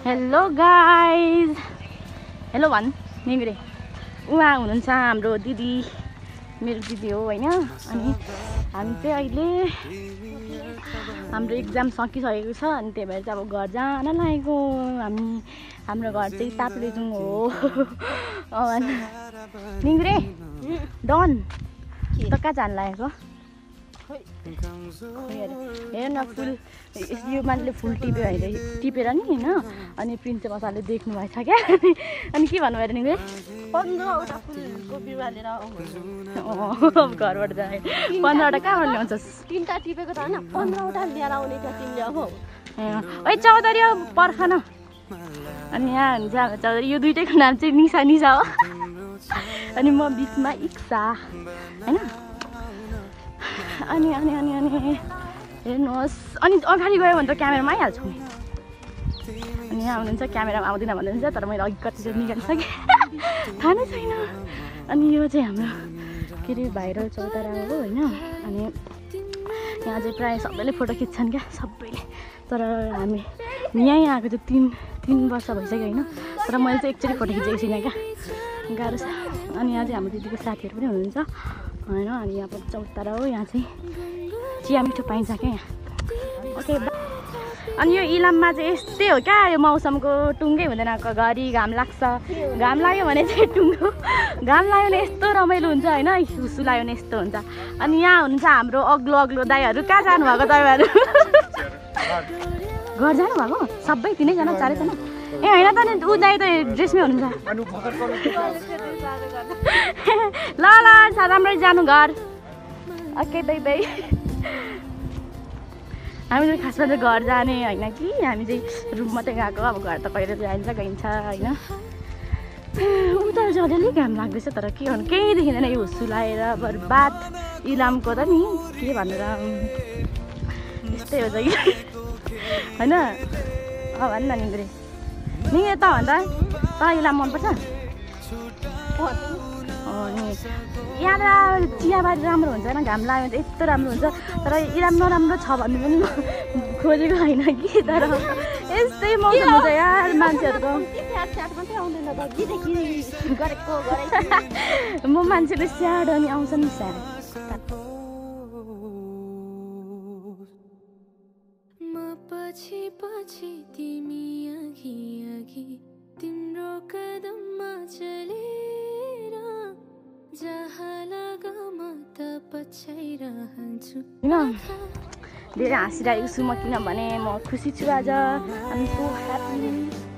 Hello guys, hello भन् निग्रे। उहाँ हुनुहुन्छ हाम्रो दिदी, मेरो दिदी हो होइन। अनि हामी चाहिँ अहिले हाम्रो इक्जाम सकिसकेको छ अनि त्यही भएर चाहिँ अब घर जान लागेको। हाम्रो घर चाहिँ ताप्लेजुङ हो। निग्रे डन त कहाँ जानु लागेको? हेर न फुल, यो मान्छेले फुल टिप्यो अहिले, टिपेर नि होइन। अनि प्रिन्स मसाले देख्नु भएछ क्या। अनि के भन्नुभयो नि? 15वटा फुलको बिरुवा लिएर घरबाट जाने 15वटा कहाँबाट ल्याउँछस्? 3टा टिपेको त होइन, 15वटा लिएर आउने थियो तिमीले। अब ओइ चौधरी हो पर्ख न। अनि यहाँ हुन्छ हाम्रो चौधरी। यो दुइटैको नाम चाहिँ निशा निशा हो। अनि म बिचमा इक्सा होइन। अनि अनि अनि अनि हेर्नुहोस्। अनि अगाडि गयो भने त क्यामेरामा आइहाल्छौँ नि। अनि यहाँ हुनुहुन्छ, क्यामेरामा आउँदैन भन्नुहुन्छ, तर मैले अघि कतिचोटि निकालिसकेँ। थाहा नै छैन। अनि यो चाहिँ हाम्रो के अरे भाइरल चौतारा हो होइन। अनि यहाँ चाहिँ प्रायः सबैले फोटो खिच्छन् क्या, सबैले। तर हामी यहीँ आएको चाहिँ 3 वर्ष भइसक्यो होइन। तर मैले चाहिँ एकचोटि फोटो खिचेको छुइनँ क्या, गाह्रो छ। अनि यहाँ चाहिँ हाम्रो दिदीको साथीहरू पनि हुनुहुन्छ होइन। अनि यहाँ पनि चौतारा हो। यहाँ चाहिँ चिया मिठो पाइन्छ क्या यहाँ। ओके। अनि यो इलाममा चाहिँ यस्तै हो क्या, यो मौसमको टुङ्गै हुँदैन। घरि घाम लाग्छ, घाम लाग्यो भने चाहिँ टुङ्गो, घाम लाग्यो भने यस्तो रमाइलो हुन्छ होइन। हुसु लाग्यो भने यस्तो हुन्छ। अनि यहाँ हुनुहुन्छ हाम्रो अग्लो अग्लो दाइहरू। कहाँ जानुभएको तपाईँहरू? घर जानुभएको सबै 3जना 4जना? ए होइन त नि, ऊ दाइ त ड्रेसमै हुनुहुन्छ। ल ल राम्ररी जानु घर। Okay by by. हामी चाहिँ खासमा चाहिँ घर जाने होइन कि, हामी चाहिँ रुम मात्रै गएको। अब घर त कहिले जाइन्छ गइन्छ होइन। उता चाहिँ अलिअलि घाम लाग्दैछ, तर के गर्नु, केही देखिँदैन। यो हुस्सु लगाएर बर्बाद इलामको त नि के भनेर यस्तै हो चाहिँ होइन। भन् न निग्रे निग्रे त भन्छ त इलाम मनपर्छ? यहाँ त चियाबारी राम्रो हुन्छ होइन, घाम लाग्यो भने यस्तो राम्रो हुन्छ। तर इलाम नराम्रो छ भन्ने पनि खोजेको होइन कि, तर यस्तै मौसम हुन्छ यार मान्छेहरूको। म मान्छेको स्याड अनि आउँछ नि स्याड। पछि पछि तिमी अघि अघि तिम्रो कदममा चलेर जहाँ लाग म त पछाइरहन्छु। होइन धेरै हाँसिरहेको छु म, किनभने म खुसी छु आज। I am so happy.